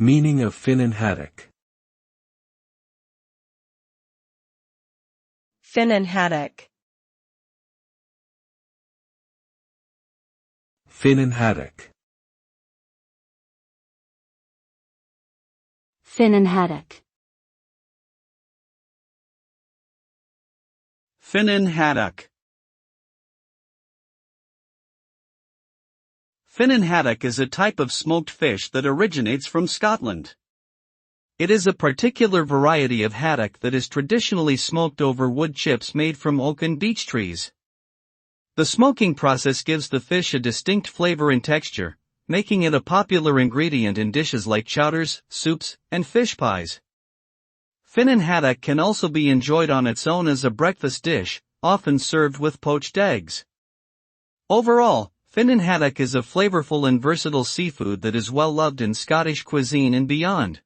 Meaning of finnan haddock. Finnan haddock. Finnan haddock. Finnan haddock. Finnan haddock. Finnan haddock is a type of smoked fish that originates from Scotland. It is a particular variety of haddock that is traditionally smoked over wood chips made from oak and beech trees. The smoking process gives the fish a distinct flavor and texture, making it a popular ingredient in dishes like chowders, soups, and fish pies. Finnan haddock can also be enjoyed on its own as a breakfast dish, often served with poached eggs. Overall, finnan haddock is a flavorful and versatile seafood that is well loved in Scottish cuisine and beyond.